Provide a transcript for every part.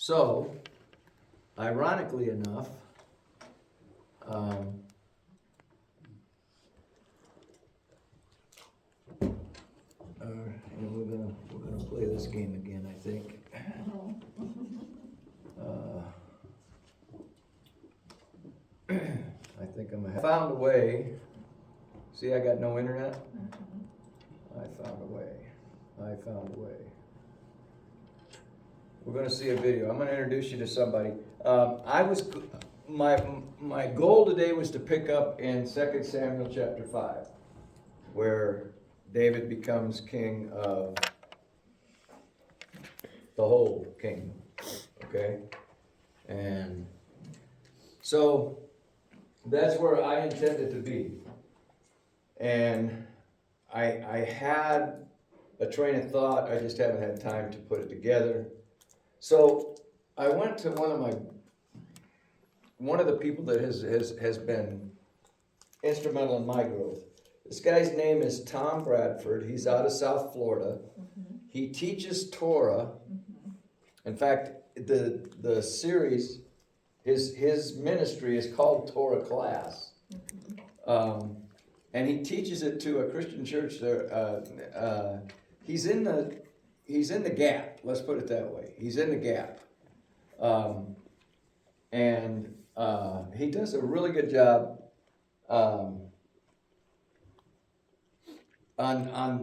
So, ironically enough, and we're gonna play this game again, I think. I think I found a way. See, I got no internet. I found a way. We're going to see a video. I'm going to introduce you to somebody. My goal today was to pick up in 2 Samuel chapter 5, where David becomes king of the whole kingdom. Okay? And so that's where I intended to be. And I had a train of thought, I just haven't had time to put it together. So I went to one of the people that has been instrumental in my growth. This guy's name is Tom Bradford. He's out of South Florida. Mm-hmm. He teaches Torah. Mm-hmm. In fact, the series, his ministry is called Torah Class. Mm-hmm. And he teaches it to a Christian church there. He's in the gap. Let's put it that way. He's in the gap, and he does a really good job on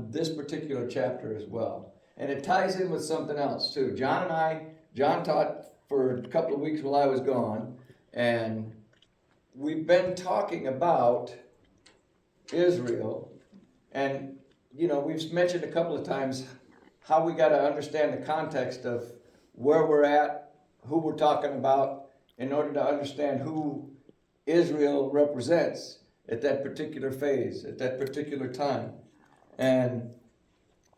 this particular chapter as well. And it ties in with something else too. John taught for a couple of weeks while I was gone, and we've been talking about Israel, and we've mentioned a couple of times how we got to understand the context of where we're at, who we're talking about, in order to understand who Israel represents at that particular phase, at that particular time. And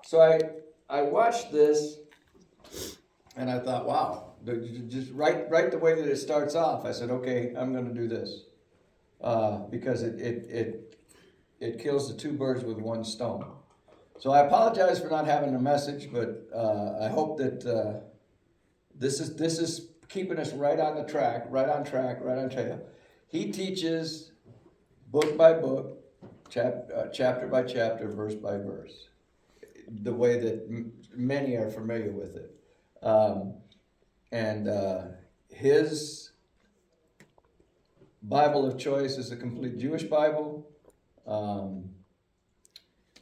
so I watched this, and I thought, wow, just right the way that it starts off, I said, okay, I'm going to do this, because it kills the two birds with one stone. So I apologize for not having a message, but I hope that this is keeping us right on track. He teaches book by book, chapter by chapter, verse by verse, the way that many are familiar with it. And his Bible of choice is a complete Jewish Bible.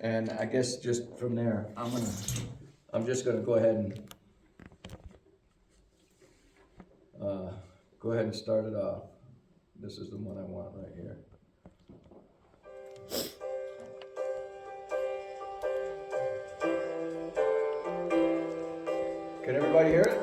And I guess just from there, I'm just gonna go ahead and start it off. This is the one I want right here. Can everybody hear it?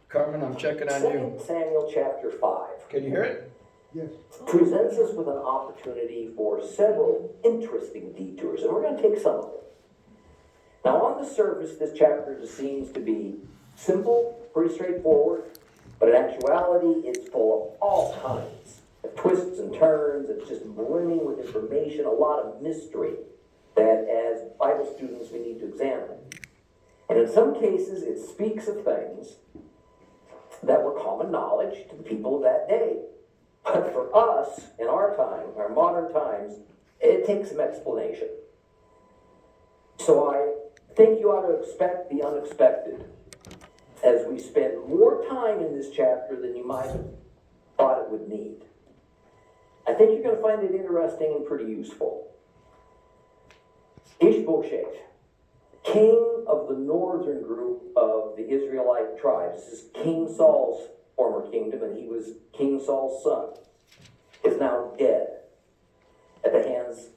Carmen, I'm checking on you. 2 Samuel chapter 5. Can you hear it? Yes. Presents us with an opportunity for several interesting detours, and we're going to take some of them. Now, on the surface, this chapter just seems to be simple, pretty straightforward, but in actuality, it's full of all kinds of twists and turns. It's just brimming with information, a lot of mystery that, as Bible students, we need to examine. And in some cases, it speaks of things that were common knowledge to the people of that day. But for us, in our time, our modern times, it takes some explanation. So I think you ought to expect the unexpected as we spend more time in this chapter than you might have thought it would need. I think you're going to find it interesting and pretty useful. Ishbosheth, king of the northern group of the Israelite tribes. This is King Saul's former kingdom, and he was King Saul's son, is now dead at the hands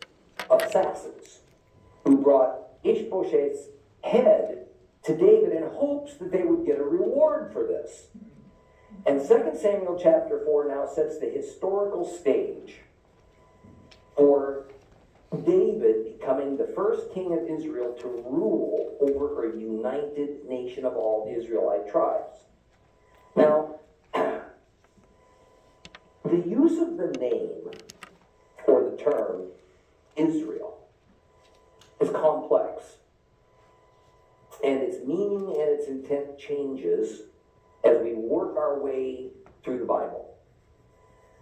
of assassins who brought Ishbosheth's head to David in hopes that they would get a reward for this. And 2 Samuel chapter 4 now sets the historical stage for David becoming the first king of Israel to rule over a united nation of all the Israelite tribes. Now, the use of the name or the term Israel is complex, and its meaning and its intent changes as we work our way through the Bible.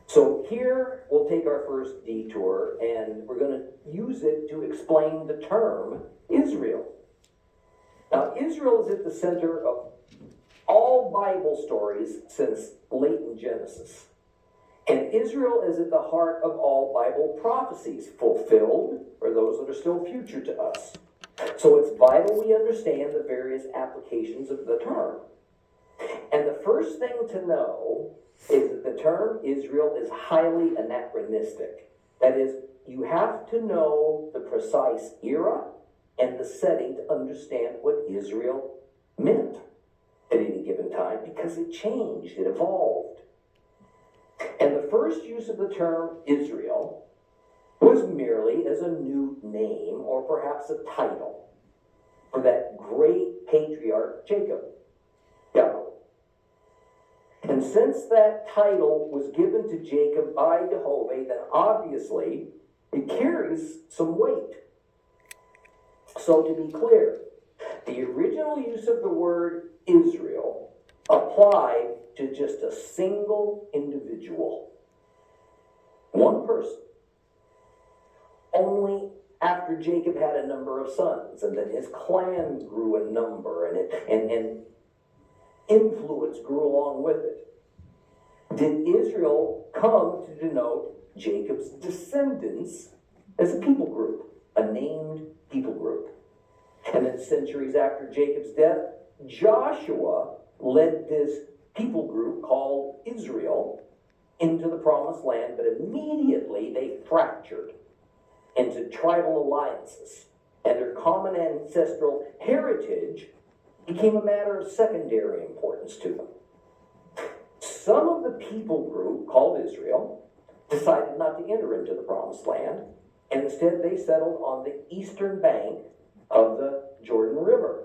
So here we'll take our first detour, and we're going to use it to explain the term Israel. Now, Israel is at the center of all Bible stories since late in Genesis. And Israel is at the heart of all Bible prophecies, fulfilled or those that are still future to us. So it's vital we understand the various applications of the term. And the first thing to know is that the term Israel is highly anachronistic. That is, you have to know the precise era and the setting to understand what Israel meant at any given time, because it changed, it evolved. And the first use of the term Israel was merely as a new name or perhaps a title for that great patriarch Jacob. And since that title was given to Jacob by Jehovah, then obviously it carries some weight. So to be clear, the original use of the word Israel applied to just a single individual, one person. Only after Jacob had a number of sons, and then his clan grew in number, and influence grew along with it, did Israel come to denote Jacob's descendants as a people group, a named people group. And then centuries after Jacob's death, Joshua led this people group called Israel into the promised land, but immediately they fractured into tribal alliances, and their common ancestral heritage became a matter of secondary importance to them. Some of the people group called Israel decided not to enter into the promised land, and instead they settled on the eastern bank of the Jordan River.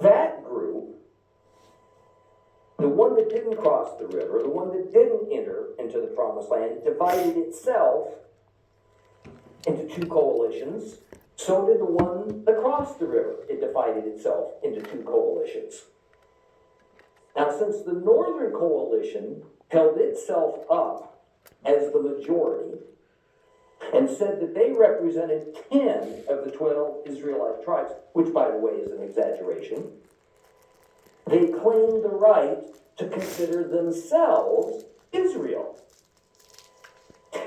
That group, the one that didn't cross the river, the one that didn't enter into the promised land, divided itself into two coalitions. So did the one that crossed the river. It divided itself into two coalitions. Now, since the northern coalition held itself up as the majority and said that they represented 10 of the 12 Israelite tribes, which, by the way, is an exaggeration, they claimed the right to consider themselves Israel.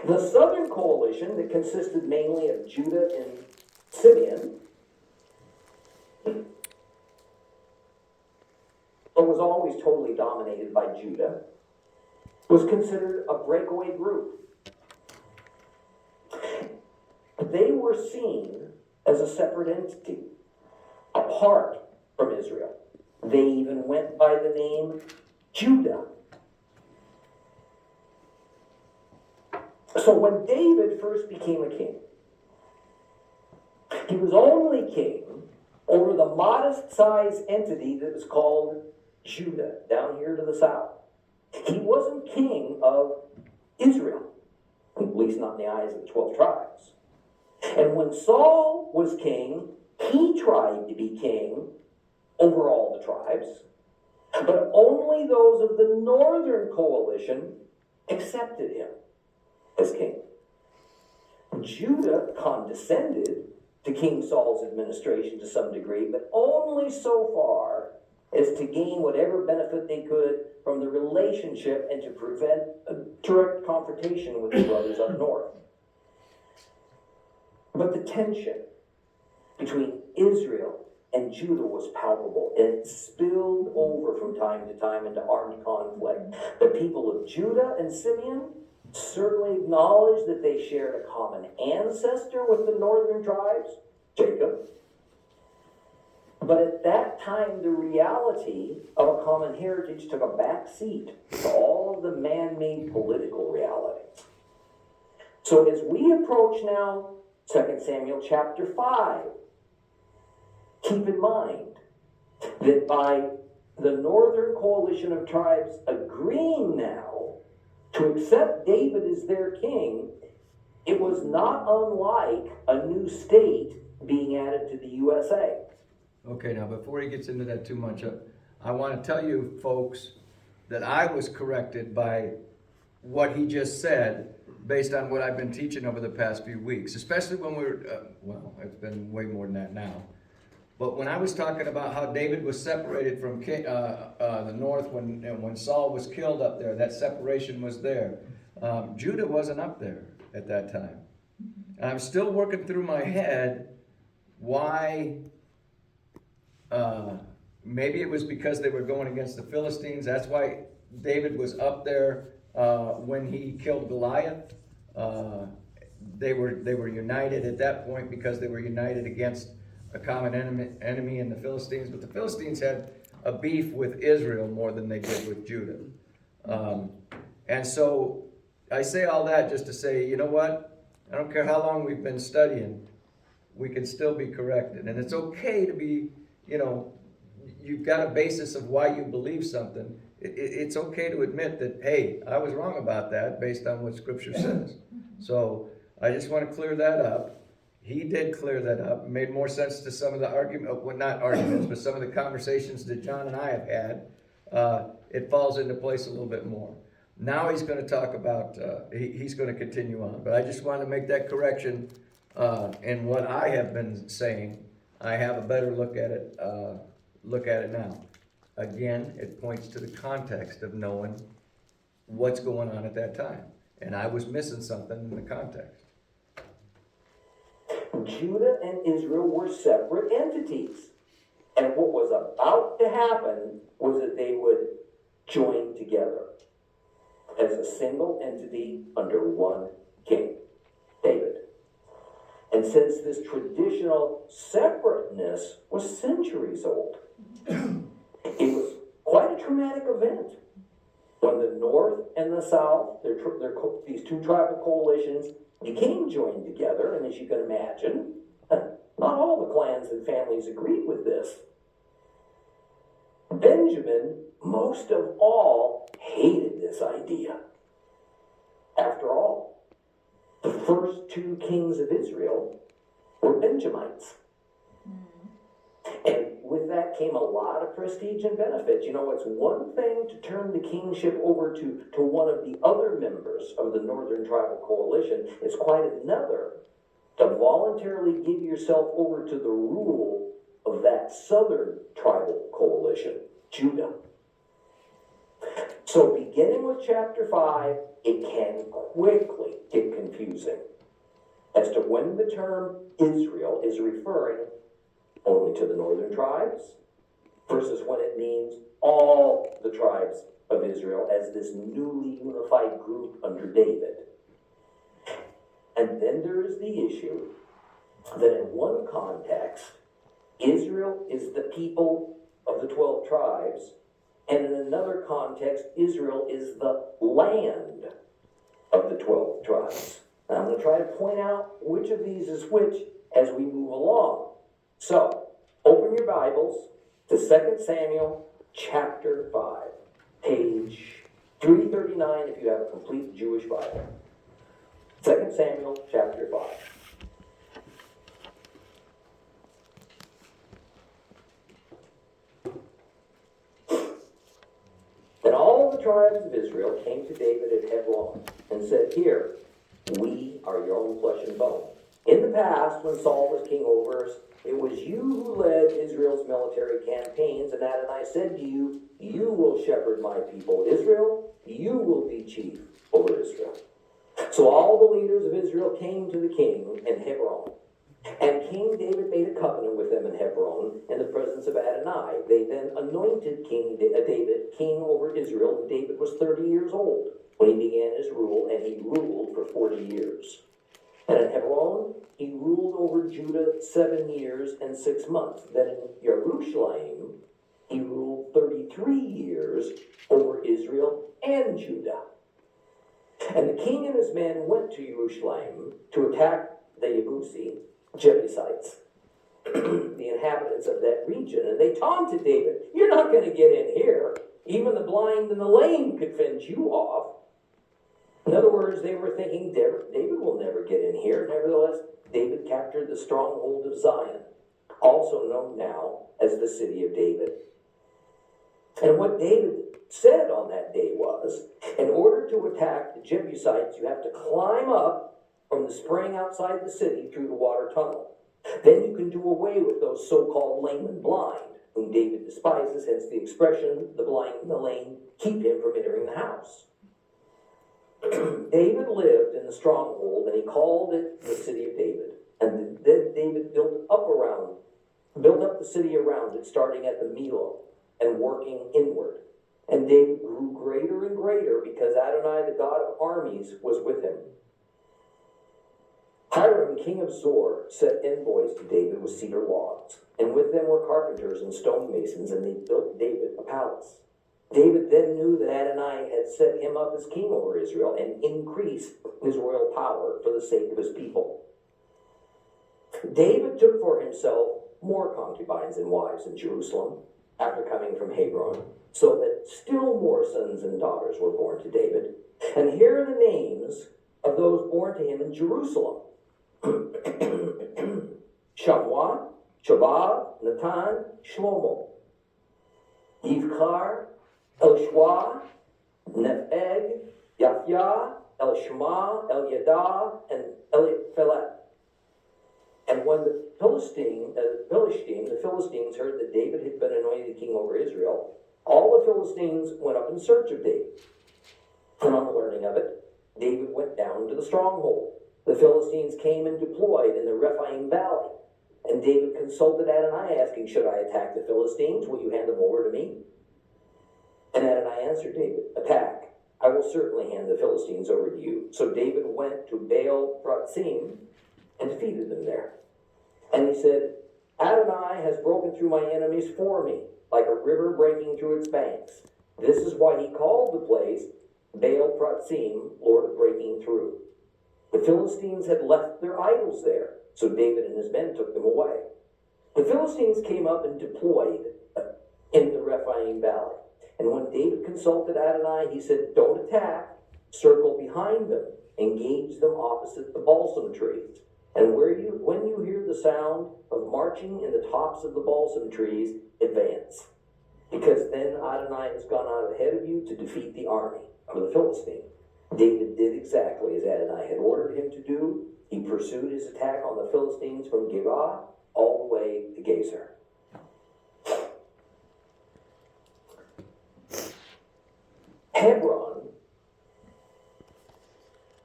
The southern coalition, that consisted mainly of Judah and Simeon, but was always totally dominated by Judah, was considered a breakaway group. They were seen as a separate entity, apart from Israel. They even went by the name Judah. So when David first became a king, he was only king over the modest-sized entity that was called Judah, down here to the south. He wasn't king of Israel, at least not in the eyes of the 12 tribes. And when Saul was king, he tried to be king over all the tribes, but only those of the northern coalition accepted him as king. Judah condescended to King Saul's administration to some degree, but only so far as to gain whatever benefit they could from the relationship and to prevent a direct confrontation with the brothers up north. But the tension between Israel and Judah was palpable, and it spilled over from time to time into armed conflict. The people of Judah and Simeon certainly acknowledged that they shared a common ancestor with the northern tribes, Jacob, But at that time, the reality of a common heritage took a back seat to all of the man-made political realities. So as we approach now 2 Samuel chapter 5, keep in mind that by the northern coalition of tribes agreeing now to accept David as their king, it was not unlike a new state being added to the USA. Okay, now before he gets into that too much, I want to tell you folks that I was corrected by what he just said based on what I've been teaching over the past few weeks, especially when we were, well, it's been way more than that now. But when I was talking about how David was separated from the north when Saul was killed up there, that separation was there. Judah wasn't up there at that time. And I'm still working through my head why, maybe it was because they were going against the Philistines. That's why David was up there when he killed Goliath. They were united at that point because they were united against a common enemy in the Philistines. But the Philistines had a beef with Israel more than they did with Judah. And so I say all that just to say, you know what? I don't care how long we've been studying, we can still be corrected. And it's okay to be, you've got a basis of why you believe something. It's okay to admit that, hey, I was wrong about that based on what Scripture says. So I just want to clear that up. He did clear that up. It made more sense to some of the not arguments, but some of the conversations that John and I have had. It falls into place a little bit more. Now he's going to talk about, he's going to continue on. But I just wanted to make that correction in what I have been saying. I have a better look at it now. Again, it points to the context of knowing what's going on at that time. And I was missing something in the context. Judah and Israel were separate entities. And what was about to happen was that they would join together as a single entity under one king, David. And since this traditional separateness was centuries old, it was quite a traumatic event when the North and the South, these two tribal coalitions, became joined together. And as you can imagine, not all the clans and families agreed with this. Benjamin, most of all, hated this idea. After all, the first two kings of Israel were Benjamites. And with that came a lot of prestige and benefits. It's one thing to turn the kingship over to one of the other members of the Northern Tribal Coalition. It's quite another to voluntarily give yourself over to the rule of that Southern Tribal Coalition, Judah. So beginning with chapter 5, it can quickly get confusing as to when the term Israel is referring only to the northern tribes versus when it means all the tribes of Israel as this newly unified group under David. And then there is the issue that in one context, Israel is the people of the 12 tribes, and in another context, Israel is the land of the 12 tribes. And I'm going to try to point out which of these is which as we move along. So, open your Bibles to 2 Samuel chapter 5, page 339 if you have a complete Jewish Bible. 2 Samuel chapter 5. And all the tribes of Israel came to David at Hebron and said, "Here, we are your own flesh and bone. In the past, when Saul was king over us, it was you who led Israel's military campaigns, and Adonai said to you, you will shepherd my people Israel, you will be chief over Israel." So all the leaders of Israel came to the king in Hebron. And King David made a covenant with them in Hebron in the presence of Adonai. They then anointed King David king over Israel, and David was 30 years old when he began his rule, and he ruled for 40 years. And in Hebron, he ruled over Judah 7 years and 6 months. Then in Jerusalem, he ruled 33 years over Israel and Judah. And the king and his men went to Jerusalem to attack the Jebusites, the inhabitants of that region. And they taunted David, "You're not going to get in here. Even the blind and the lame could fend you off." In other words, they were thinking, David will never get in here. Nevertheless, David captured the stronghold of Zion, also known now as the city of David. And what David said on that day was, in order to attack the Jebusites, you have to climb up from the spring outside the city through the water tunnel. Then you can do away with those so-called lame and blind, whom David despises, hence the expression, the blind and the lame keep him from entering the house. David lived in the stronghold, and he called it the city of David. And then David built up the city around it, starting at the Millo and working inward. And David grew greater and greater because Adonai, the God of armies, was with him. Hiram, king of Zor, sent envoys to David with cedar logs, and with them were carpenters and stonemasons, and they built David a palace. David then knew that Adonai had set him up as king over Israel and increased his royal power for the sake of his people. David took for himself more concubines and wives in Jerusalem after coming from Hebron, so that still more sons and daughters were born to David. And here are the names of those born to him in Jerusalem. Shammah, Shobab, Natan, Shlomo, Yivkar, Elishwa, Nepheg, Yafyah, Elishma, Eliada, and Eliphelet. And when the Philistines heard that David had been anointed king over Israel, all the Philistines went up in search of David. And on the learning of it, David went down to the stronghold. The Philistines came and deployed in the Rephaim valley. And David consulted Adonai, asking, "Should I attack the Philistines? Will you hand them over to me?" And Adonai answered David, "Attack. I will certainly hand the Philistines over to you." So David went to Baal Pratzim and defeated them there. And he said, "Adonai has broken through my enemies for me, like a river breaking through its banks." This is why he called the place Baal Pratzim, Lord of breaking through. The Philistines had left their idols there, so David and his men took them away. The Philistines came up and deployed in the Rephaim valley. And when David consulted Adonai, he said, "Don't attack, circle behind them, engage them opposite the balsam trees. And when you hear the sound of marching in the tops of the balsam trees, advance. Because then Adonai has gone out ahead of you to defeat the army of the Philistines." David did exactly as Adonai had ordered him to do. He pursued his attack on the Philistines from Gibeah all the way to Gezer. Hebron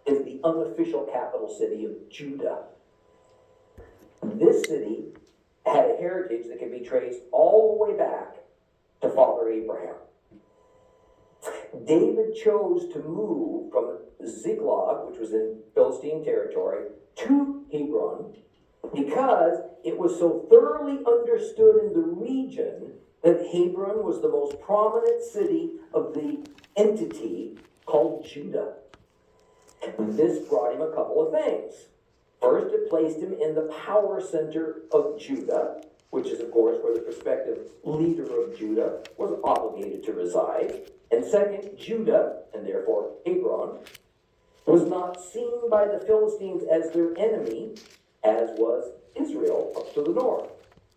is the unofficial capital city of Judah. This city had a heritage that can be traced all the way back to Father Abraham. David chose to move from Ziklag, which was in Philistine territory, to Hebron because it was so thoroughly understood in the region that Hebron was the most prominent city of the entity called Judah. This brought him a couple of things. First, it placed him in the power center of Judah, which is, of course, where the prospective leader of Judah was obligated to reside. And second, Judah, and therefore Hebron, was not seen by the Philistines as their enemy, as was Israel up to the north.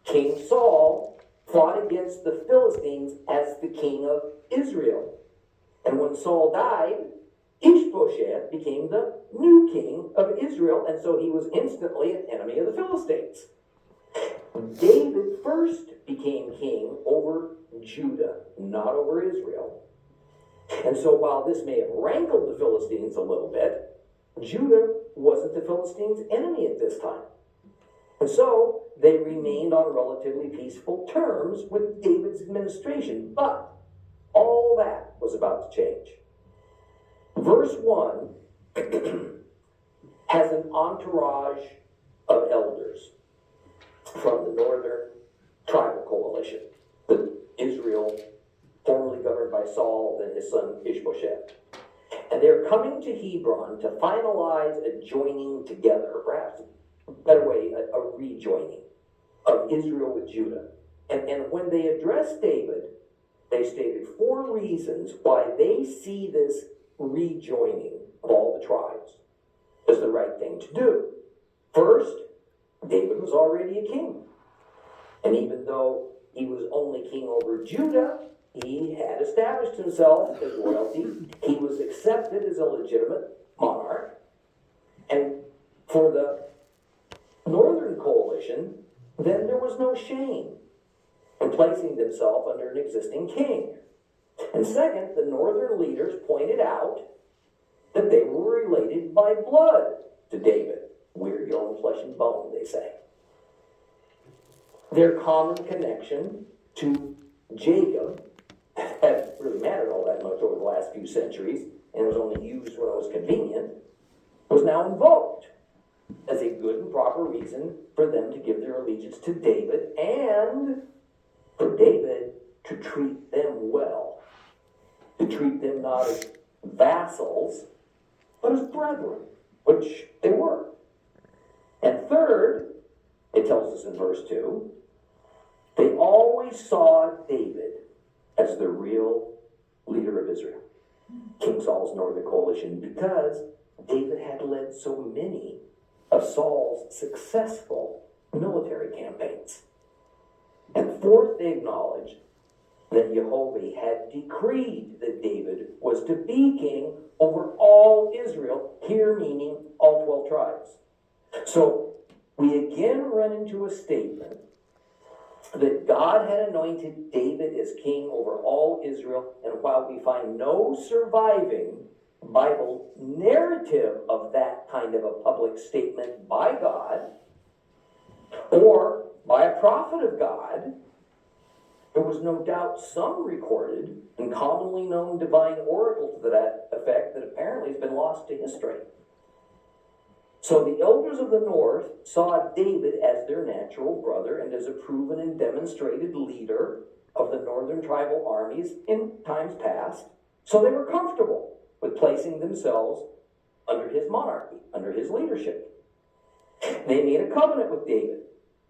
King Saul fought against the Philistines as the king of Israel. And when Saul died, Ishbosheth became the new king of Israel, and so he was instantly an enemy of the Philistines. David first became king over Judah, not over Israel. And so while this may have rankled the Philistines a little bit, Judah wasn't the Philistines' enemy at this time. And so they remained on relatively peaceful terms with David's administration. But all that was about to change. Verse 1 has an entourage of elders from the northern tribal coalition, the Israel formerly governed by Saul and his son Ishbosheth. And they're coming to Hebron to finalize a joining together, or perhaps a better way, a rejoining of Israel with Judah. And when they addressed David, they stated 4 reasons why they see this rejoining of all the tribes as the right thing to do. First, David was already a king. And even though he was only king over Judah, he had established himself as royalty. He was accepted as a legitimate monarch. And for the northern coalition, then there was no shame in placing themselves under an existing king. And second, the northern leaders pointed out that they were related by blood to David. We're your own flesh and bone, they say. Their common connection to Jacob hadn't really mattered all that much over the last few centuries, and was only used when it was convenient, was now invoked as a good and proper reason for them to give their allegiance to David, and for David to treat them well, to treat them not as vassals, but as brethren, which they were. And third, it tells us in verse 2, they always saw David as the real leader of Israel, King Saul's northern coalition, because David had led so many of Saul's successful military campaigns. And fourth, they acknowledged that Jehovah had decreed that David was to be king over all Israel, here meaning all 12 tribes. So we again run into a statement that God had anointed David as king over all Israel, and while we find no surviving Bible narrative of that kind of a public statement by God or by a prophet of God, there was no doubt some recorded and commonly known divine oracle to that effect that apparently has been lost to history. So the elders of the north saw David as their natural brother and as a proven and demonstrated leader of the northern tribal armies in times past. So they were comfortable with placing themselves under his monarchy, under his leadership. They made a covenant with David.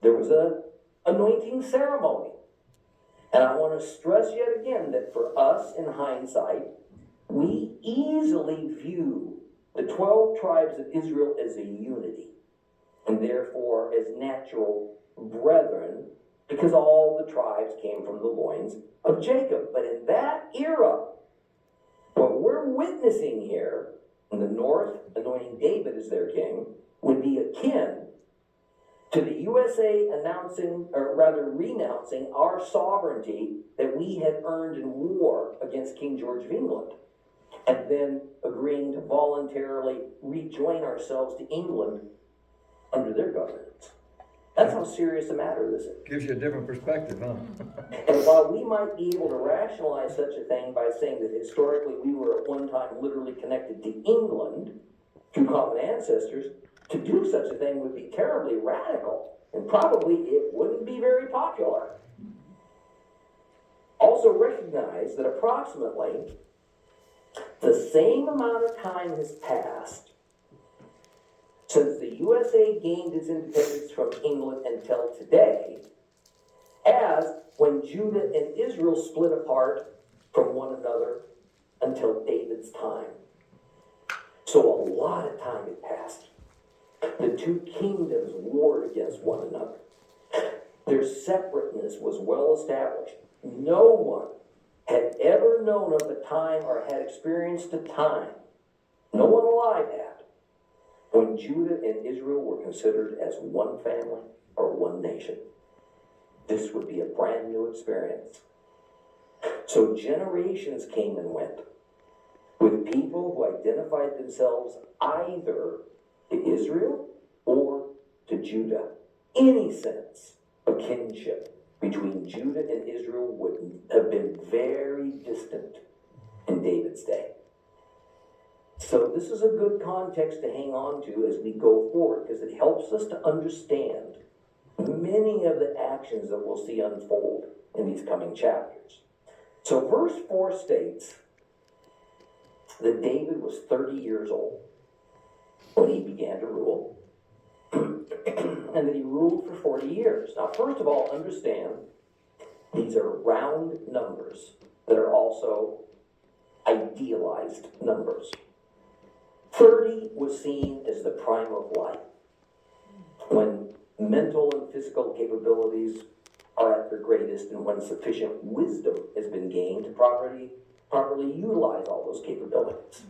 There was an anointing ceremony. And I want to stress yet again that for us in hindsight, we easily view the 12 tribes of Israel as a unity, and therefore as natural brethren, because all the tribes came from the loins of Jacob. But in that era, what we're witnessing here, in the north anointing David as their king, would be akin to the USA announcing, or rather renouncing, our sovereignty that we had earned in war against King George of England, and then agreeing to voluntarily rejoin ourselves to England under their governance. That's how serious a matter this is. Gives you a different perspective, huh? And while we might be able to rationalize such a thing by saying that historically we were at one time literally connected to England through common ancestors, to do such a thing would be terribly radical, and probably it wouldn't be very popular. Also recognize that approximately the same amount of time has passed since the USA gained its independence from England until today, as when Judah and Israel split apart from one another until David's time. So a lot of time had passed. The two kingdoms warred against one another. Their separateness was well established. No one had ever known of a time or had experienced a time, no one alive had, when Judah and Israel were considered as one family or one nation. This would be a brand new experience. So generations came and went with people who identified themselves either to Israel or to Judah. Any sense of kinship between Judah and Israel would have been very distant in David's day. So this is a good context to hang on to as we go forward, because it helps us to understand many of the actions that we'll see unfold in these coming chapters. So verse 4 states that David was 30 years old when he began to rule, and that he ruled for 40 years. Now, first of all, understand these are round numbers that are also idealized numbers. 30 was seen as the prime of life, when mental and physical capabilities are at their greatest and when sufficient wisdom has been gained to properly utilize all those capabilities.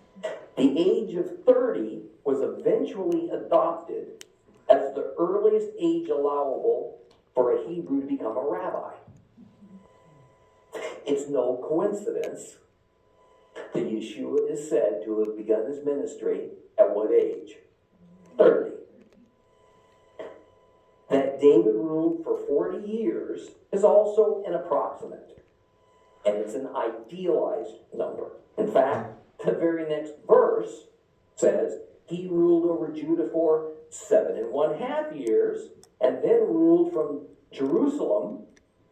The age of 30 was eventually adopted as the earliest age allowable for a Hebrew to become a rabbi. It's no coincidence that Yeshua is said to have begun his ministry at what age? 30. That David ruled for 40 years is also an approximate, and it's an idealized number. In fact, the very next verse says he ruled over Judah for 7½ years, and then ruled from Jerusalem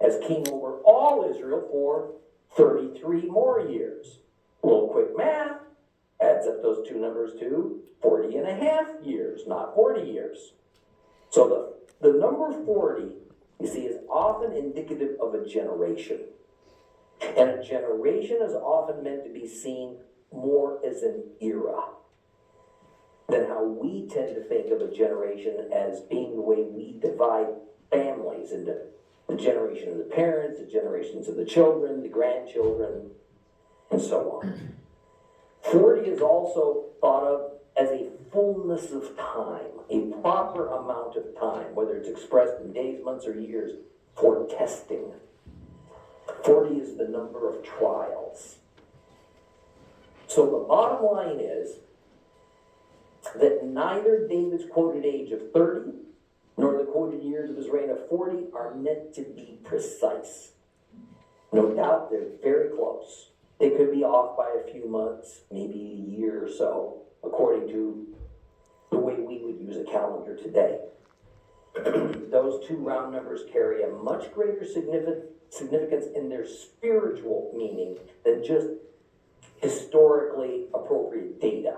as king over all Israel for 33 more years. A little quick math adds up those two numbers to 40½ years, not 40 years. So the number 40, you see, is often indicative of a generation. And a generation is often meant to be seen more as an era than how we tend to think of a generation as being the way we divide families into the generation of the parents, the generations of the children, the grandchildren, and so on. 40 is also thought of as a fullness of time, a proper amount of time, whether it's expressed in days, months, or years, for testing. 40 is the number of trials. So the bottom line is that neither David's quoted age of 30 nor the quoted years of his reign of 40 are meant to be precise. No doubt they're very close. They could be off by a few months, maybe a year or so, according to the way we would use a calendar today. Those two round numbers carry a much greater significance in their spiritual meaning than just historically appropriate data.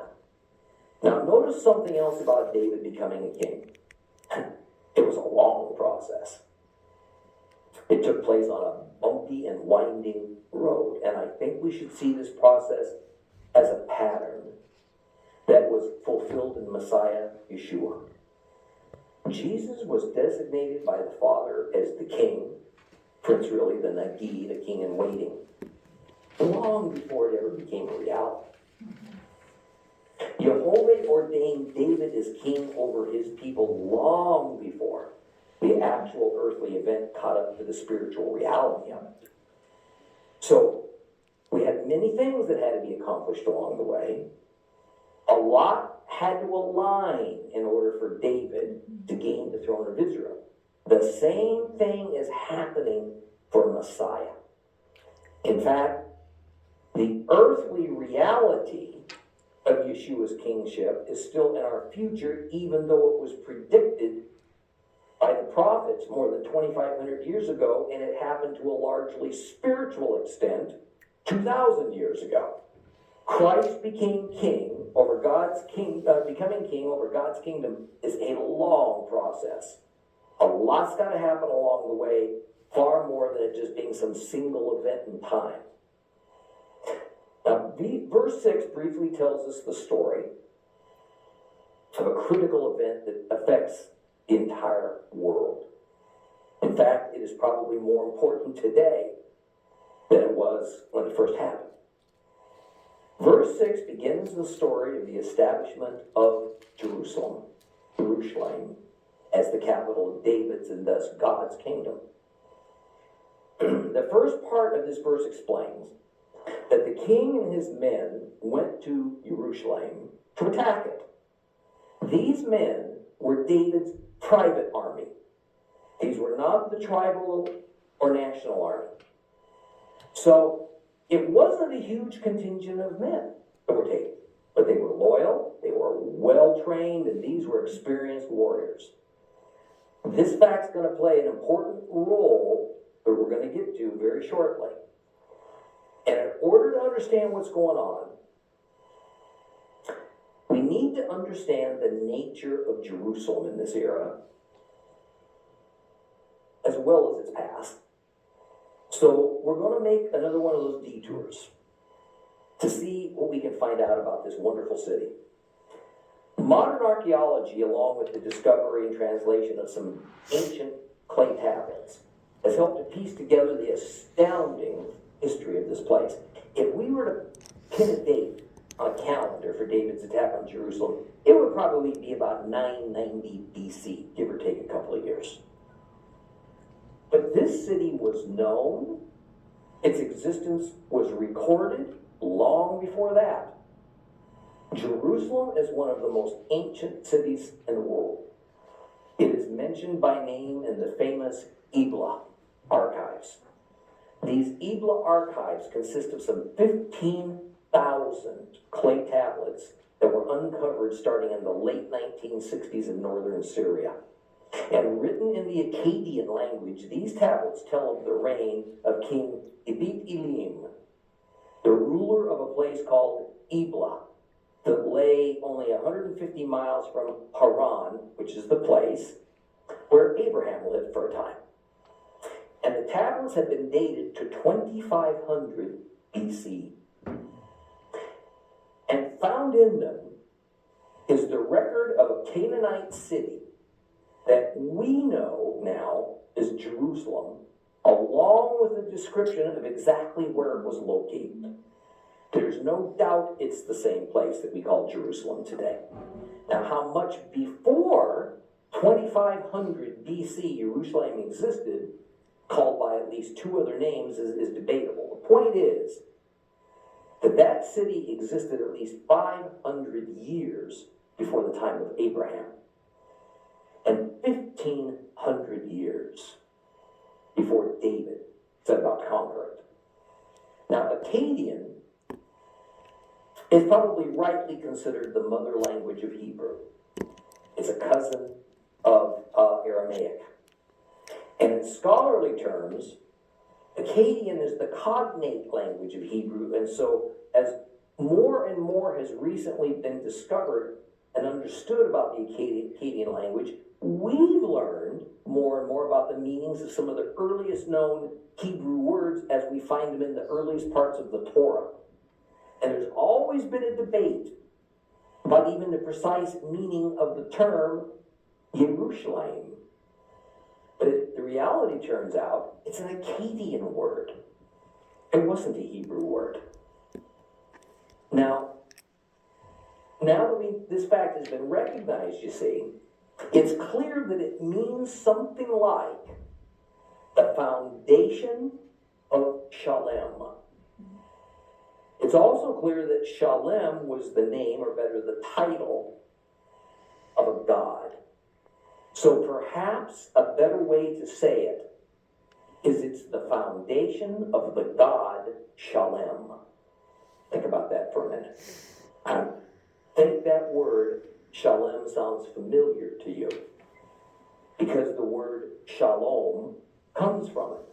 Now, notice something else about David becoming a king. It was a long process. It took place on a bumpy and winding road, and I think we should see this process as a pattern that was fulfilled in Messiah Yeshua. Jesus was designated by the Father as the king, Prince really, the Nagi, the king in waiting, long before it ever became a reality. Jehovah ordained David as king over his people long before the actual earthly event caught up to the spiritual reality of it. So, we had many things that had to be accomplished along the way. A lot had to align in order for David to gain the throne of Israel. The same thing is happening for Messiah. In fact, the earthly reality of Yeshua's kingship is still in our future, even though it was predicted by the prophets more than 2,500 years ago, and it happened to a largely spiritual extent 2,000 years ago. Christ became king over becoming king over God's kingdom is a long process. A lot's got to happen along the way, far more than it just being some single event in time. Now, verse 6 briefly tells us the story of a critical event that affects the entire world. In fact, it is probably more important today than it was when it first happened. Verse 6 begins the story of the establishment of Jerusalem, as the capital of David's and thus God's kingdom. The first part of this verse explains that the king and his men went to Jerusalem to attack it. These men were David's private army. These were not the tribal or national army. So it wasn't a huge contingent of men that were taken. But they were loyal, they were well-trained, and these were experienced warriors. This fact's going to play an important role that we're going to get to very shortly. And in order to understand what's going on, we need to understand the nature of Jerusalem in this era, as well as its past. So we're going to make another one of those detours to see what we can find out about this wonderful city. Modern archaeology, along with the discovery and translation of some ancient clay tablets, has helped to piece together the astounding history of this place. If we were to pin a date on a calendar for David's attack on Jerusalem, it would probably be about 990 BC, give or take a couple of years. But this city was known, its existence was recorded long before that. Jerusalem is one of the most ancient cities in the world. It is mentioned by name in the famous Ebla archives. These Ebla archives consist of some 15,000 clay tablets that were uncovered starting in the late 1960s in northern Syria. And written in the Akkadian language, these tablets tell of the reign of King Ebit Elim, the ruler of a place called Ebla, that lay only 150 miles from Haran, which is the place where Abraham lived for a time. And the tablets have been dated to 2500 BC. And found in them is the record of a Canaanite city that we know now is Jerusalem, along with a description of exactly where it was located. There's no doubt it's the same place that we call Jerusalem today. Now, how much before 2500 BC Jerusalem existed, called by at least two other names, is debatable. The point is that that city existed at least 500 years before the time of Abraham, and 1500 years before David set about to conquer it. Now, Akkadian is probably rightly considered the mother language of Hebrew. It's a cousin of Aramaic. And in scholarly terms, Akkadian is the cognate language of Hebrew, and so as more and more has recently been discovered and understood about the Akkadian language, we've learned more and more about the meanings of some of the earliest known Hebrew words as we find them in the earliest parts of the Torah. And there's always been a debate about even the precise meaning of the term Yerushalayim. But the reality turns out it's an Akkadian word. It wasn't a Hebrew word. Now that this fact has been recognized, you see, it's clear that it means something like the foundation of Shalem. It's also clear that Shalem was the name, or better, the title of a god. So perhaps a better way to say it is it's the foundation of the god Shalem. Think about that for a minute. I think that word Shalem sounds familiar to you because the word shalom comes from it.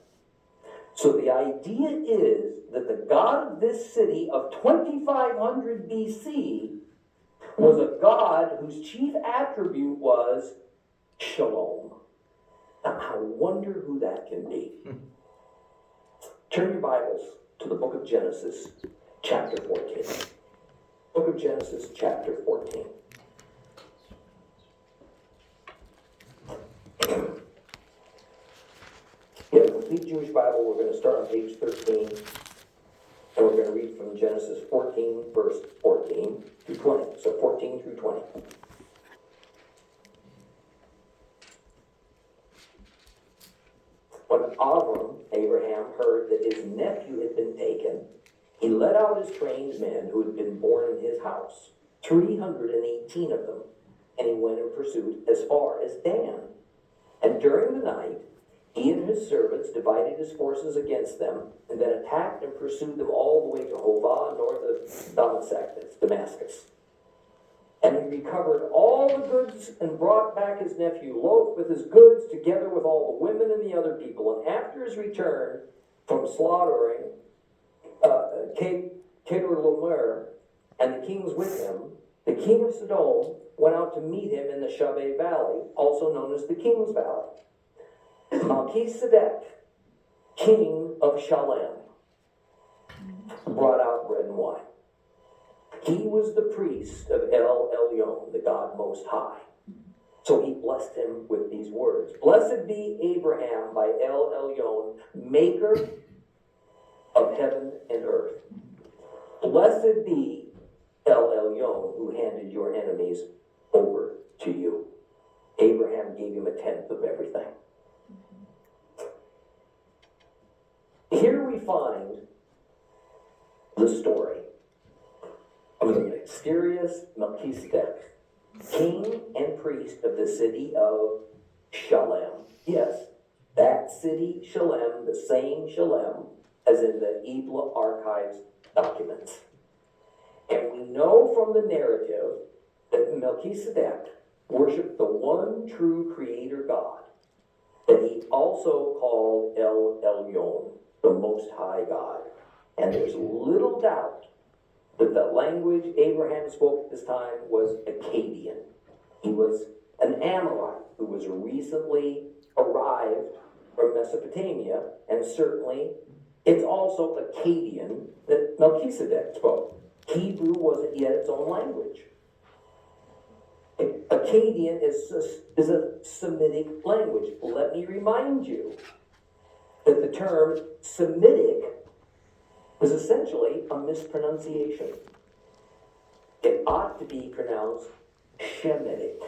So the idea is that the God of this city of 2500 BC was a God whose chief attribute was shalom. Now, I wonder who that can be. Turn your Bibles to the book of Genesis, chapter 14. Book of Genesis, chapter 14. You have a complete Jewish Bible. We're going to start on page 13, and we're going to read from Genesis 14, verse 14 through 20. So 14 through 20. When Abraham heard that his nephew had been taken, he led out his trained men who had been born in his house, 318 of them, and he went in pursuit as far as Dan. And during the night, he and his servants divided his forces against them, and then attacked and pursued them all the way to Hovah, north of Damascus. And he recovered all the goods and brought back his nephew Lot with his goods, together with all the women and the other people. And after his return from slaughtering Kedorlaomer and the kings with him, the king of Sodom went out to meet him in the Shaveh Valley, also known as the King's Valley. Melchizedek, king of Shalem, brought out bread and wine. He was the priest of El Elyon, the God Most High. So he blessed him with these words. Blessed be Abraham by El Elyon, maker of heaven and earth. Blessed be El Elyon, who handed your enemies over to you. Abraham gave him a tenth of everything. Here we find the story of the mysterious Melchizedek, king and priest of the city of Shalem. Yes, that city Shalem, the same Shalem as in the Ebla Archives documents. And we know from the narrative that Melchizedek worshiped the one true creator God, that he also called El Elyon, the Most High God. And there's little doubt that the language Abraham spoke at this time was Akkadian. He was an Amorite who was recently arrived from Mesopotamia, and certainly it's also Akkadian that Melchizedek spoke. Hebrew wasn't yet its own language. Akkadian is a Semitic language. Let me remind you that the term Semitic is essentially a mispronunciation. It ought to be pronounced Shemitic.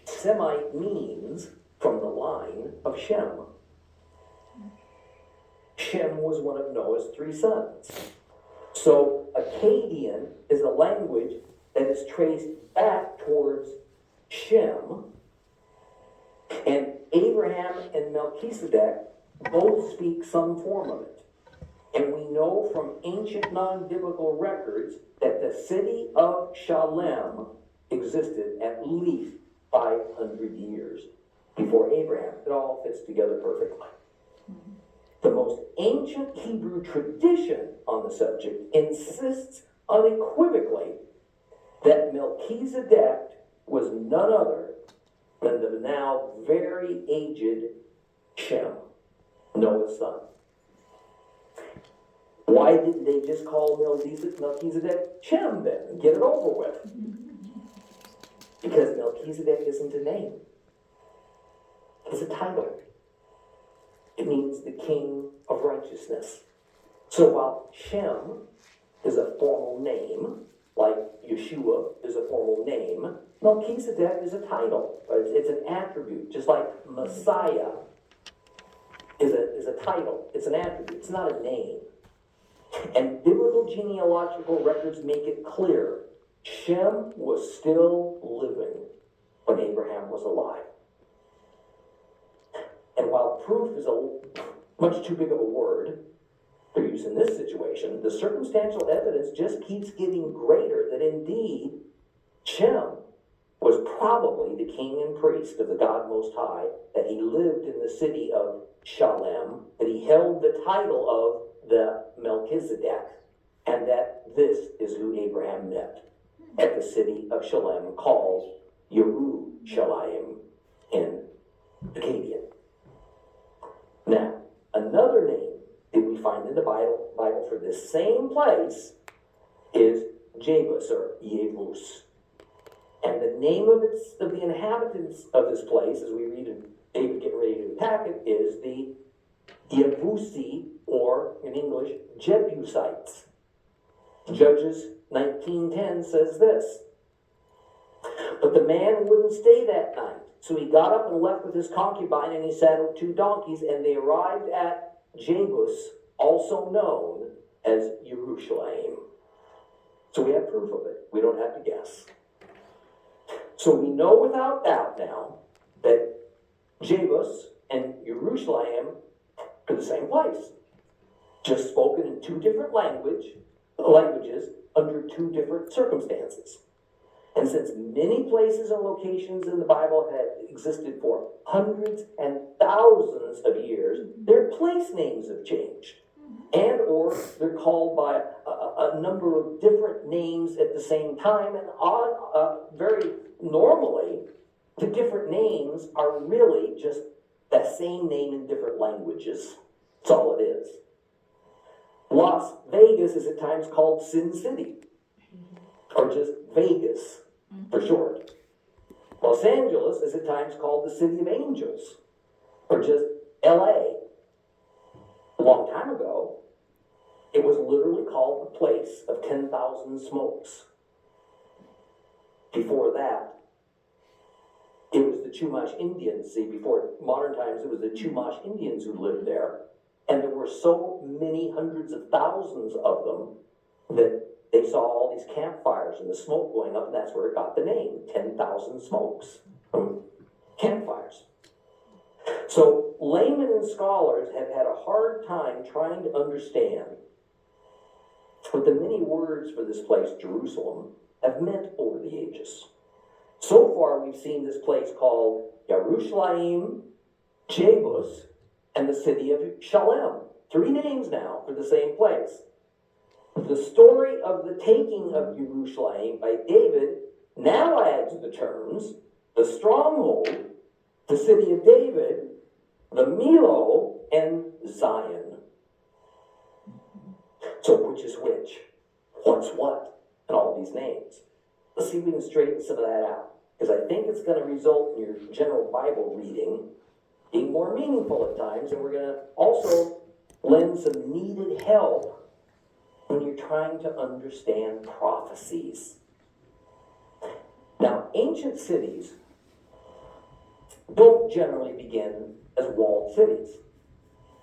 Semite means from the line of Shem. Shem was one of Noah's 3 sons. So Akkadian is a language that is traced back towards Shem. And Abraham and Melchizedek both speak some form of it. And we know from ancient non-biblical records that the city of Shalem existed at least 500 years before Abraham. It all fits together perfectly. The most ancient Hebrew tradition on the subject insists unequivocally that Melchizedek was none other than the now very aged Shem, Noah's son. Why didn't they just call Melchizedek Shem then and get it over with? Because Melchizedek isn't a name. It's a title. It means the king of righteousness. So while Shem is a formal name, like Yeshua is a formal name, Melchizedek is a title. It's an attribute, just like Messiah is a title. It's an attribute. It's not a name. And biblical genealogical records make it clear Shem was still living when Abraham was alive. And while proof is much too big of a word for use in this situation, the circumstantial evidence just keeps getting greater that indeed Shem was probably the king and priest of the God Most High, that he lived in the city of Shalem, that he held the title of the Melchizedek, and that this is who Abraham met at the city of Shalem, called Yerushalayim in Akkadian. Now, another name that we find in the Bible for this same place is Jebus, or Yevus. And the name of the inhabitants of this place, as we read in David getting ready to attack it, is the Yebusi, or in English, Jebusites. Judges 19:10 says this: "But the man wouldn't stay that night, so he got up and left with his concubine, and he saddled 2 donkeys, and they arrived at Jebus, also known as Yerushalayim." So we have proof of it. We don't have to guess. So we know without doubt now that Jebus and Yerushalayim are the same place, just spoken in 2 different languages, under two different circumstances. And since many places and locations in the Bible had existed for hundreds and thousands of years, their place names have changed. And or they're called by a number of different names at the same time, and very normally, the different names are really just the same name in different languages. That's all it is. Las Vegas is at times called Sin City, or just Vegas for short. Los Angeles is at times called the City of Angels, or just LA. A long time ago, it was literally called the place of 10,000 smokes. Before that, it was the Chumash Indians. See, before modern times, it was the Chumash Indians who lived there. And there were so many hundreds of thousands of them that they saw all these campfires and the smoke going up, and that's where it got the name, 10,000 smokes from campfires. So laymen and scholars have had a hard time trying to understand what the many words for this place, Jerusalem, have meant over the ages. So far, we've seen this place called Yerushalayim, Jebus, and the city of Shalem. 3 names now for the same place. The story of the taking of Yerushalayim by David now adds the terms, the stronghold, the city of David, the Milo, and Zion. So which is which? What's what? And all these names. Let's see if we can straighten some of that out. Because I think it's going to result in your general Bible reading being more meaningful at times, and we're going to also lend some needed help when you're trying to understand prophecies. Now, ancient cities don't generally begin as walled cities.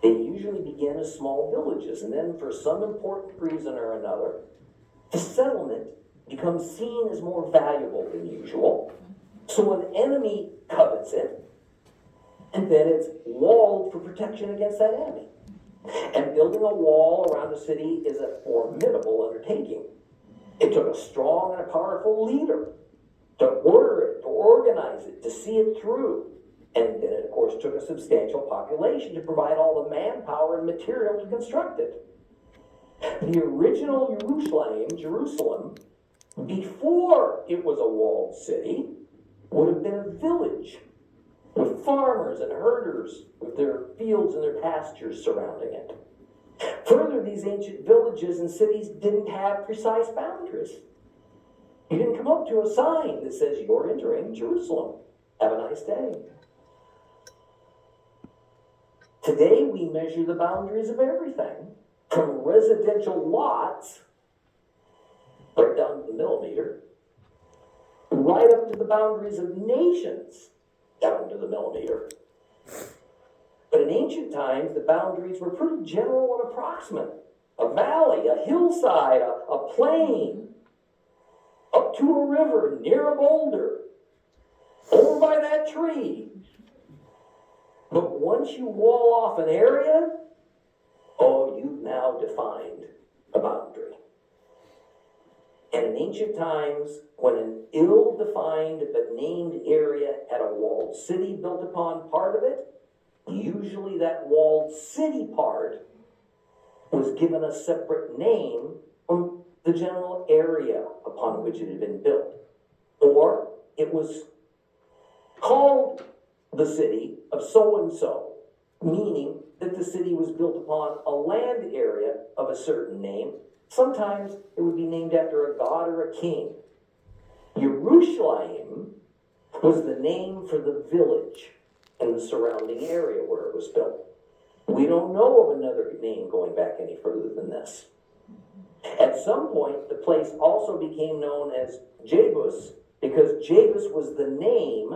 They usually begin as small villages, and then for some important reason or another, the settlement becomes seen as more valuable than usual. So an enemy covets it, and then it's walled for protection against that enemy. And building a wall around a city is a formidable undertaking. It took a strong and a powerful leader to order it, to organize it, to see it through. And then it, of course, took a substantial population to provide all the manpower and material to construct it. The original Jerusalem, before it was a walled city, would have been a village with farmers and herders with their fields and their pastures surrounding it. Further, these ancient villages and cities didn't have precise boundaries. You didn't come up to a sign that says, "You're entering Jerusalem. Have a nice day." Today, we measure the boundaries of everything, from residential lots, right down to the millimeter, right up to the boundaries of nations, down to the millimeter. But in ancient times, the boundaries were pretty general and approximate. A valley, a hillside, a plain, up to a river, near a boulder, over by that tree. But once you wall off an area, you've now defined a boundary. And in ancient times, when an ill-defined but named area had a walled city built upon part of it, usually that walled city part was given a separate name from the general area upon which it had been built. Or it was called the city of so-and-so, meaning that the city was built upon a land area of a certain name. Sometimes it would be named after a god or a king. Yerushalayim was the name for the village and the surrounding area where it was built. We don't know of another name going back any further than this. At some point, the place also became known as Jebus because Jebus was the name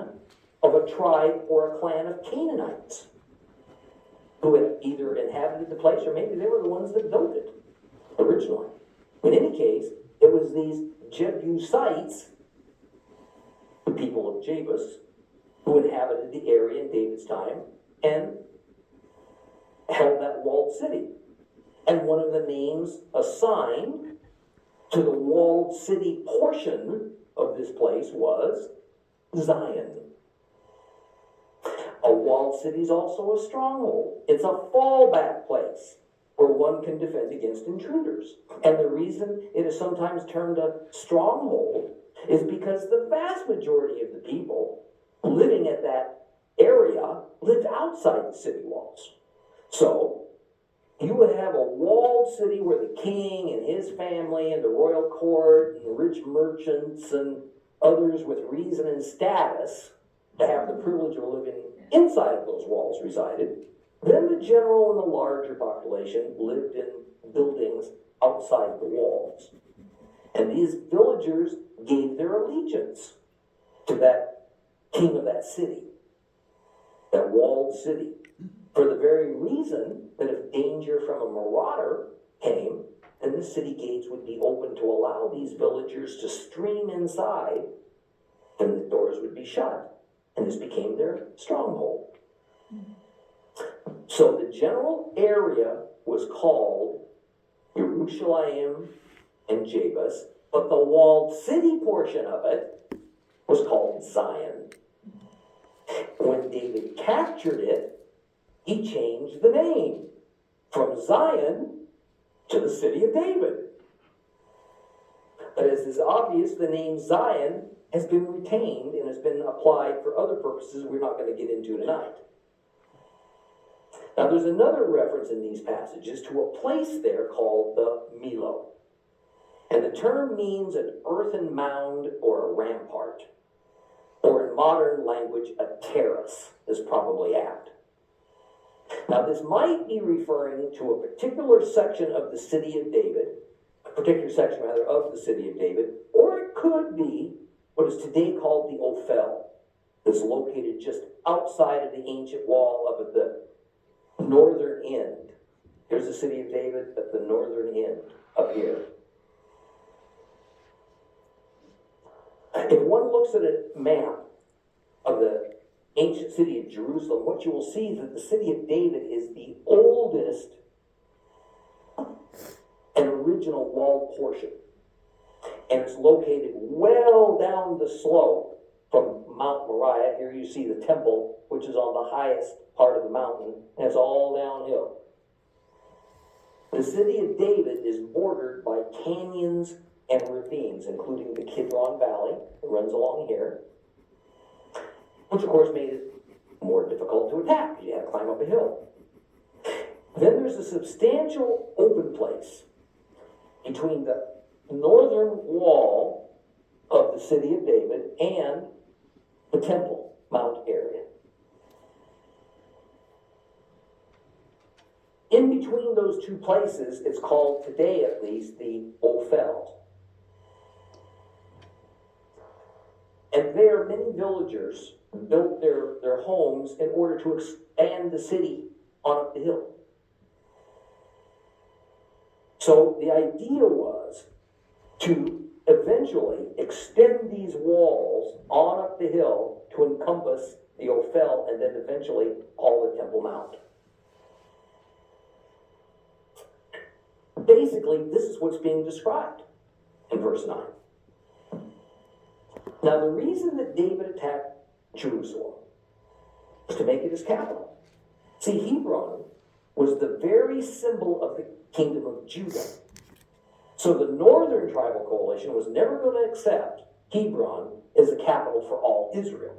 of a tribe or a clan of Canaanites who had either inhabited the place or maybe they were the ones that built it originally. In any case, it was these Jebusites, the people of Jebus, who inhabited the area in David's time and held that walled city. And one of the names assigned to the walled city portion of this place was Zion. A walled city is also a stronghold. It's a fallback place where one can defend against intruders. And the reason it is sometimes termed a stronghold is because the vast majority of the people living at that area lived outside the city walls. So, you would have a walled city where the king and his family and the royal court and the rich merchants and others with reason and status to have the privilege of living inside of those walls resided. Then the general and the larger population lived in buildings outside the walls. And these villagers gave their allegiance to that king of that city, that walled city, for the very reason that if danger from a marauder came, then the city gates would be open to allow these villagers to stream inside, then the doors would be shut, and this became their stronghold. So the general area was called Jerusalem and Jebus, but the walled city portion of it was called Zion. When David captured it, he changed the name from Zion to the city of David. But as is obvious, the name Zion has been retained and has been applied for other purposes we're not going to get into tonight. Now there's another reference in these passages to a place there called the Millo. And the term means an earthen mound or a rampart. Or in modern language, a terrace is probably apt. Now this might be referring to a particular section of the city of David, of the city of David, or it could be what is today called the Ophel, that's located just outside of the ancient wall up at the northern end. Here's the city of David at the northern end, up here. If one looks at a map of the ancient city of Jerusalem, what you will see is that the city of David is the oldest and original walled portion. And it's located well down the slope from Mount Moriah. Here you see the temple, which is on the highest part of the mountain, and it's all downhill. The city of David is bordered by canyons and ravines, including the Kidron Valley that runs along here, which of course made it more difficult to attack because you had to climb up a hill. Then there's a substantial open place between the northern wall of the city of David and the Temple Mount area. In between those two places, it's called today at least the Ophel. And there, many villagers built their homes in order to expand the city on up the hill. So the idea was to eventually extend these walls on up the hill to encompass the Ophel and then eventually all the Temple Mount. Basically, this is what's being described in verse 9. Now, the reason that David attacked Jerusalem was to make it his capital. See, Hebron was the very symbol of the kingdom of Judah. So the northern tribal coalition was never going to accept Hebron as the capital for all Israel.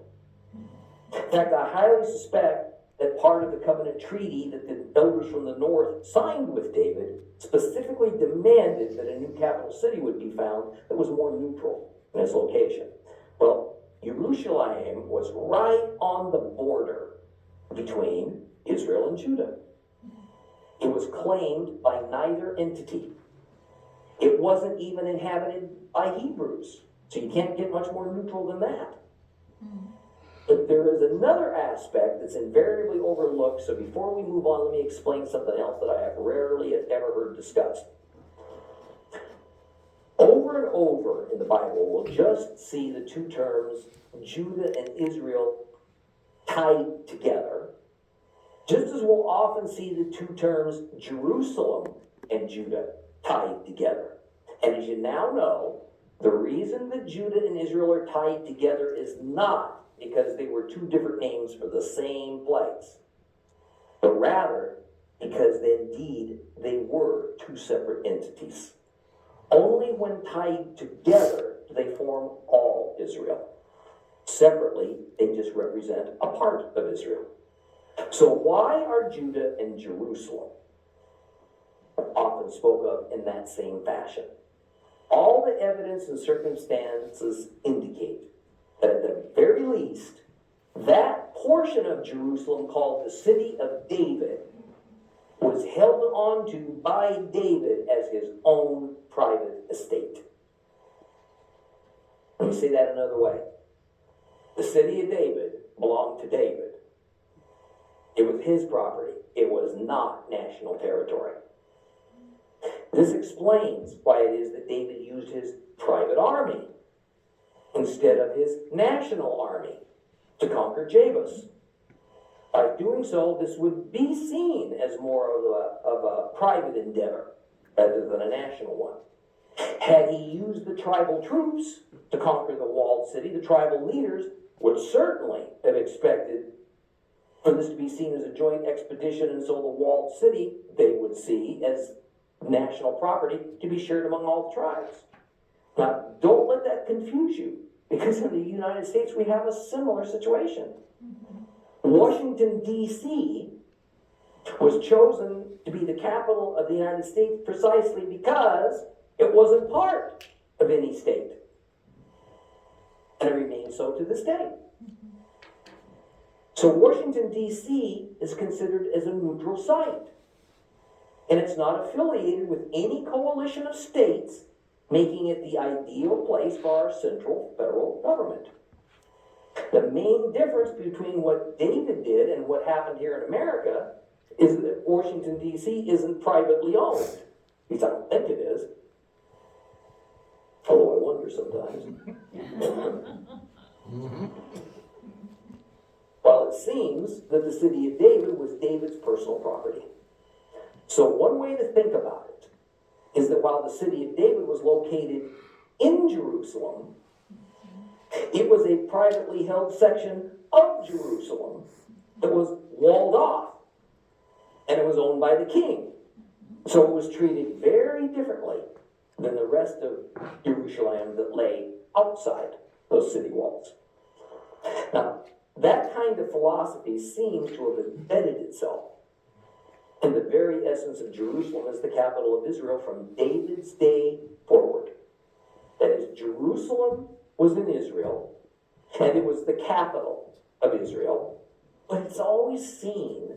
In fact, I highly suspect that part of the covenant treaty that the elders from the north signed with David specifically demanded that a new capital city would be found that was more neutral in its location. Well, Jerusalem was right on the border between Israel and Judah. It was claimed by neither entity. It wasn't even inhabited by Hebrews. So you can't get much more neutral than that. But there is another aspect that's invariably overlooked. So before we move on, let me explain something else that I have rarely ever heard discussed. Over and over in the Bible, we'll just see the two terms Judah and Israel tied together, just as we'll often see the two terms Jerusalem and Judah tied together. And as you now know, the reason that Judah and Israel are tied together is not because they were two different names for the same place, but rather because indeed they were two separate entities. Only when tied together do they form all Israel. Separately, they just represent a part of Israel. So why are Judah and Jerusalem often spoke of in that same fashion? All the evidence and circumstances indicate that at the very least, that portion of Jerusalem called the city of David was held on to by David as his own private estate. Let me say that another way. The city of David belonged to David. It was his property. It was not national territory. This explains why it is that David used his private army instead of his national army to conquer Jebus. By doing so, this would be seen as more of a private endeavor rather than a national one. Had he used the tribal troops to conquer the walled city, the tribal leaders would certainly have expected for this to be seen as a joint expedition, and so the walled city they would see as national property to be shared among all the tribes. Now, don't let that confuse you, because in the United States we have a similar situation. Washington, D.C. was chosen to be the capital of the United States precisely because it wasn't part of any state. And it remains so to this day. So Washington, D.C. is considered as a neutral site. And it's not affiliated with any coalition of states, making it the ideal place for our central federal government. The main difference between what David did and what happened here in America is that Washington, D.C. isn't privately owned. At least I don't think it is. Although I wonder sometimes. Well, it seems that the city of David was David's personal property. So one way to think about it is that while the city of David was located in Jerusalem, it was a privately held section of Jerusalem that was walled off, and it was owned by the king. So it was treated very differently than the rest of Jerusalem that lay outside those city walls. Now, that kind of philosophy seems to have embedded itself in the very essence of Jerusalem as the capital of Israel from David's day forward. That is, Jerusalem was in Israel, and it was the capital of Israel, but it's always seen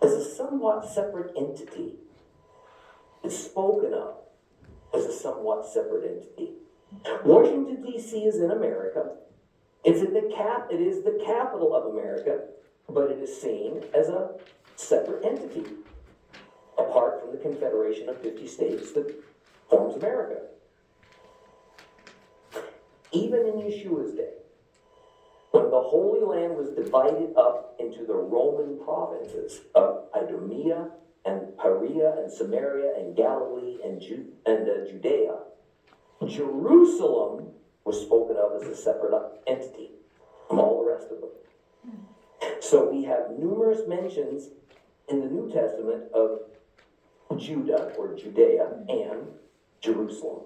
as a somewhat separate entity. It's spoken of as a somewhat separate entity. Washington, D.C. is in America. It is the capital of America, but it is seen as a separate entity, apart from the confederation of 50 states that forms America. Even in Yeshua's day, when the Holy Land was divided up into the Roman provinces of Idumea and Perea and Samaria and Galilee and Judea, Jerusalem was spoken of as a separate entity from all the rest of them. So we have numerous mentions in the New Testament of Judah or Judea and Jerusalem.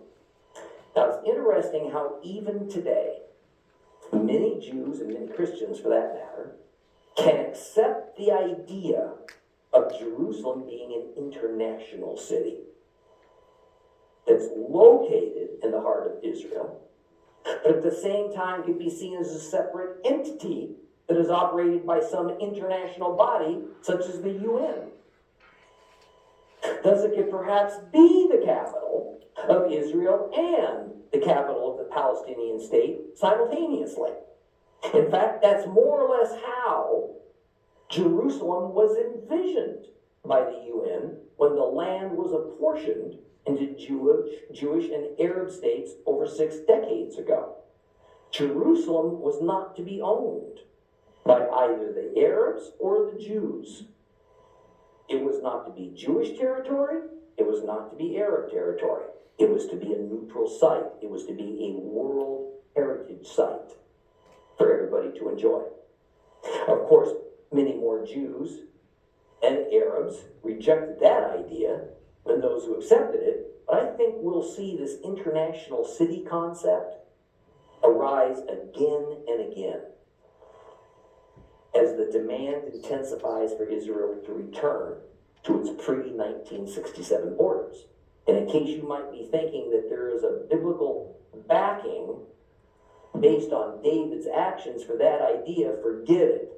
Now it's interesting how even today, many Jews and many Christians for that matter, can accept the idea of Jerusalem being an international city that's located in the heart of Israel, but at the same time can be seen as a separate entity that is operated by some international body such as the UN. Thus it could perhaps be the capital of Israel and the capital of the Palestinian state simultaneously. In fact, that's more or less how Jerusalem was envisioned by the UN when the land was apportioned into Jewish and Arab states over 6 decades ago. Jerusalem was not to be owned by either the Arabs or the Jews. It was not to be Jewish territory, it was was not to be Arab territory. It was to be a neutral site. It was to be a world heritage site for everybody to enjoy. Of course, many more Jews and Arabs rejected that idea than those who accepted it. But I think we'll see this international city concept arise again and again as the demand intensifies for Israel to return to its pre-1967 borders. And in case you might be thinking that there is a biblical backing based on David's actions for that idea, forget it.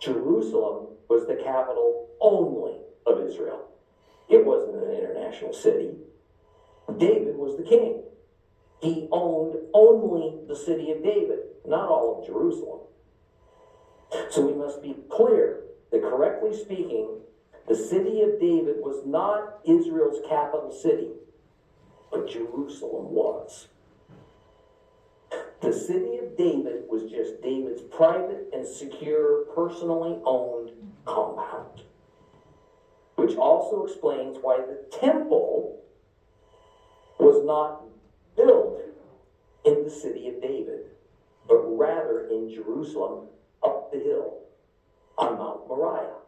Jerusalem was the capital only of Israel. It wasn't an international city. David was the king. He owned only the city of David, not all of Jerusalem. So we must be clear that, correctly speaking, the city of David was not Israel's capital city, but Jerusalem was. The city of David was just David's private and secure, personally owned compound. Which also explains why the temple was not built in the city of David, but rather in Jerusalem up the hill on Mount Moriah.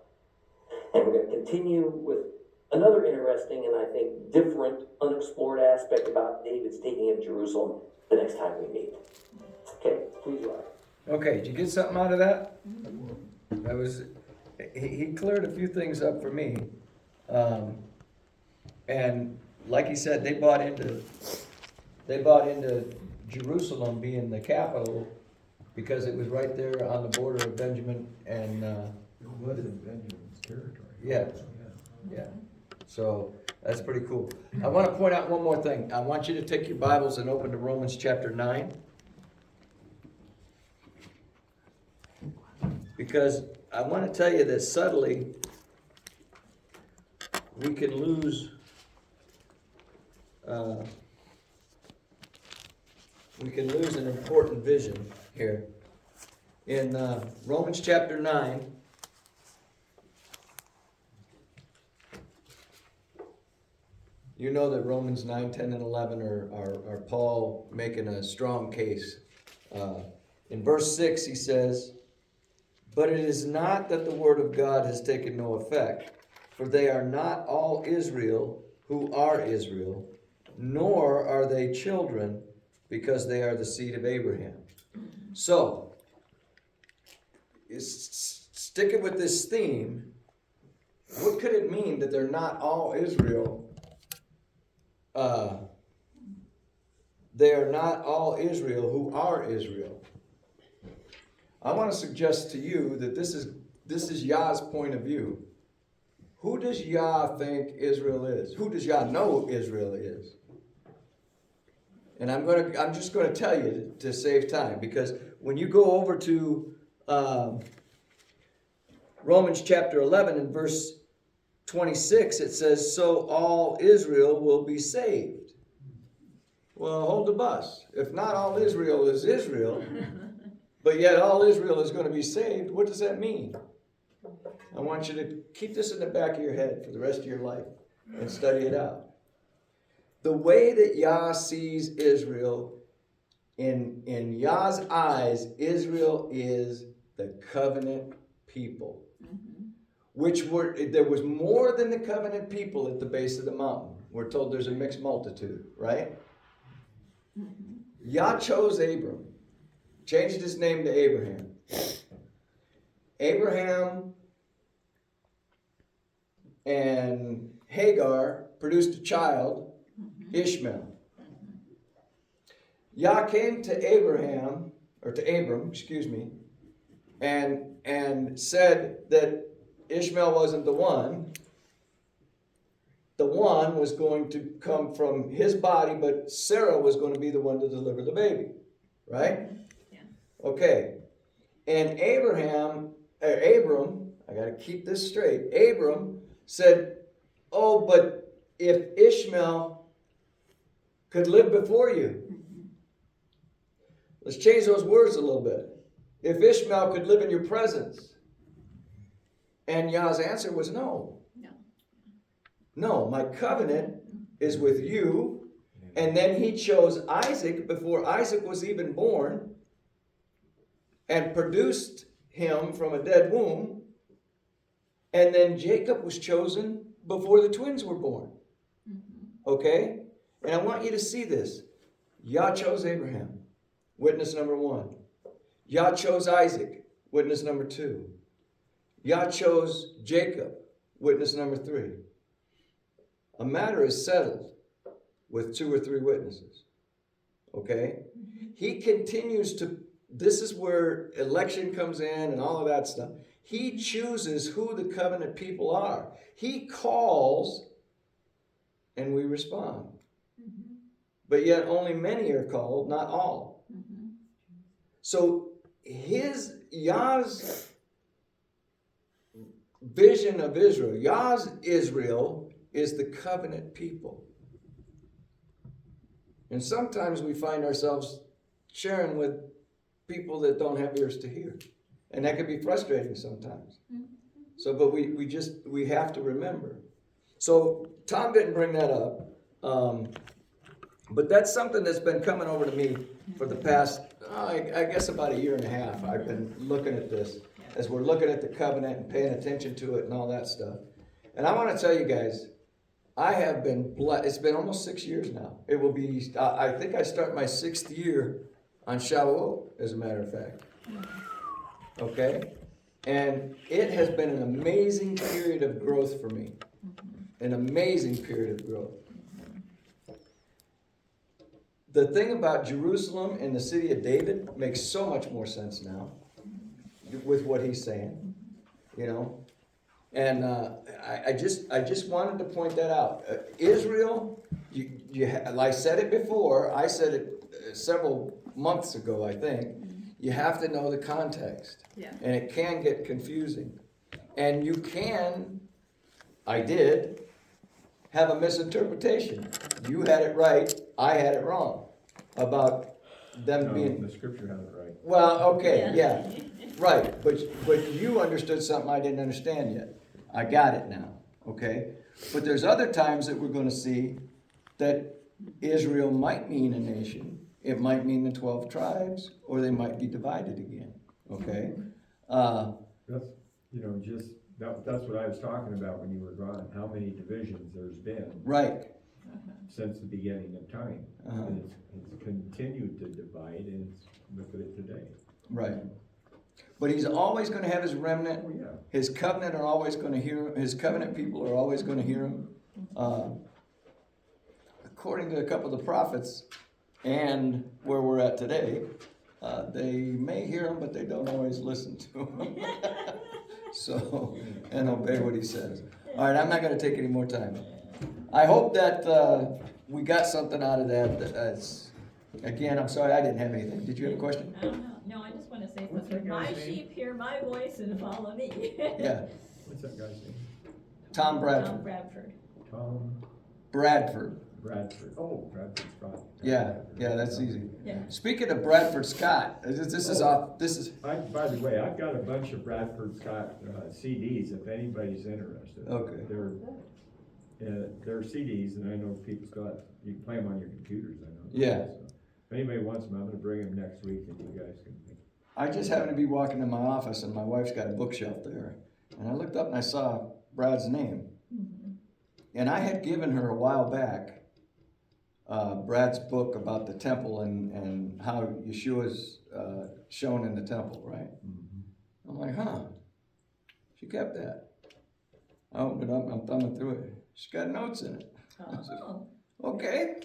And we're going to continue with another interesting and I think different, unexplored aspect about David's taking of Jerusalem the next time we meet. Okay, please rise. Okay, did you get something out of that? That was, he cleared a few things up for me. And like he said, they bought into Jerusalem being the capital because it was right there on the border of Benjamin and, It was in Benjamin's territory. yeah. Yeah, so that's pretty cool. I want to point out one more thing. I want you to take your Bibles and open to Romans chapter 9. Because I want to tell you that subtly, we can lose an important vision here. In Romans chapter 9, you know that Romans 9, 10, and 11 are Paul making a strong case. In verse 6 he says, "But it is not that the word of God has taken no effect, for they are not all Israel who are Israel, nor are they children, because they are the seed of Abraham." So, sticking with this theme, what could it mean that they're not all Israel? They are not all Israel who are Israel. I want to suggest to you that this is Yah's point of view. Who does Yah think Israel is? Who does Yah know Israel is? And I'm just going to tell you to save time, because when you go over to Romans chapter 11 and verse 26, it says, "So all Israel will be saved." Well, hold the bus. If not all Israel is Israel, but yet all Israel is going to be saved, what does that mean? I want you to keep this in the back of your head for the rest of your life and study it out. The way that Yah sees Israel, in Yah's eyes, Israel is the covenant people. There was more than the covenant people at the base of the mountain. We're told there's a mixed multitude, right? Yah chose Abram, changed his name to Abraham. Abraham and Hagar produced a child, Ishmael. Yah came to Abram, and said that Ishmael wasn't the one. The one was going to come from his body, but Sarah was going to be the one to deliver the baby. Right? Yeah. Okay. And Abram, I got to keep this straight. Abram said, "Oh, but if Ishmael could live before you." Let's change those words a little bit. If Ishmael could live in your presence. And Yah's answer was no. No. No, my covenant is with you. And then he chose Isaac before Isaac was even born and produced him from a dead womb. And then Jacob was chosen before the twins were born. Okay? And I want you to see this. Yah chose Abraham, witness number 1. Yah chose Isaac, witness number 2. Yah chose Jacob, witness number 3. A matter is settled with 2 or 3 witnesses. Okay? He continues to, this is where election comes in and all of that stuff. He chooses who the covenant people are. He calls and we respond. But yet only many are called, not all. So Yah's vision of Israel, Yah's Israel is the covenant people. And sometimes we find ourselves sharing with people that don't have ears to hear. And that can be frustrating sometimes. So, but we have to remember. So Tom didn't bring that up. But that's something that's been coming over to me for the past, I guess about a year and a half. I've been looking at this as we're looking at the covenant and paying attention to it and all that stuff. And I want to tell you guys, I have been blessed. It's been almost 6 years now. It will be, I think I start my 6th year on Shavuot, as a matter of fact. Okay? And it has been an amazing period of growth for me. An amazing period of growth. The thing about Jerusalem and the city of David makes so much more sense now with what he's saying, you know. And I just wanted to point that out. Israel, I said it before. I said it several months ago, I think. You have to know the context. Yeah. And it can get confusing. And you can, I did, have a misinterpretation. You had it right, I had it wrong. About them being... The scripture has it right. Well, okay, yeah. Right, but you understood something I didn't understand yet. I got it now, okay? But there's other times that we're going to see that Israel might mean a nation. It might mean the 12 tribes, or they might be divided again, okay? That's, that's what I was talking about when you were gone, how many divisions there's been. Right. Since the beginning of time. And it's continued to divide, and look at it today. Right. But he's always going to have his remnant. Oh, yeah. His covenant are always going to hear him. His covenant people are always going to hear him. According to a couple of the prophets and where we're at today, they may hear him, but they don't always listen to him. So, and obey what he says. All right, I'm not going to take any more time. I hope that we got something out of that. Again, I'm sorry I didn't have anything. Did you have a question? No, I just want to say something. My sheep hear my voice and follow me. Yeah. What's that guy's name? Tom Bradford. Tom Bradford. Tom Bradford. Bradford. Oh, Bradford Scott. Yeah, that's easy. Yeah. Speaking of Bradford Scott, this is. By the way, I've got a bunch of Bradford Scott CDs if anybody's interested. Okay. They're CDs, and I know people's got, you can play them on your computers, I know. Yeah. So, if anybody wants them, I'm gonna bring them next week, and you guys can. I just happened to be walking in my office, and my wife's got a bookshelf there, and I looked up and I saw Brad's name, and I had given her a while back Brad's book about the temple and how Yeshua's shown in the temple, right? Mm-hmm. I'm like, huh? She kept that. I opened it up, I'm thumbing through it. She's got notes in it. Oh. Okay.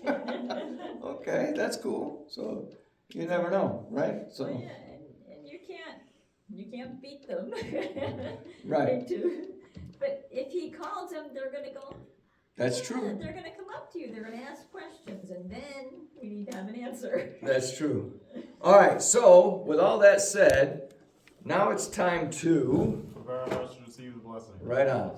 Okay, that's cool. So you never know, right? So Well, yeah, and you can't beat them. Right. But if he calls them, they're gonna go. That's yeah, true. They're gonna come up to you. They're gonna ask questions, and then we need to have an answer. That's true. All right. So with all that said, now it's time to prepare us to receive the blessing. right on.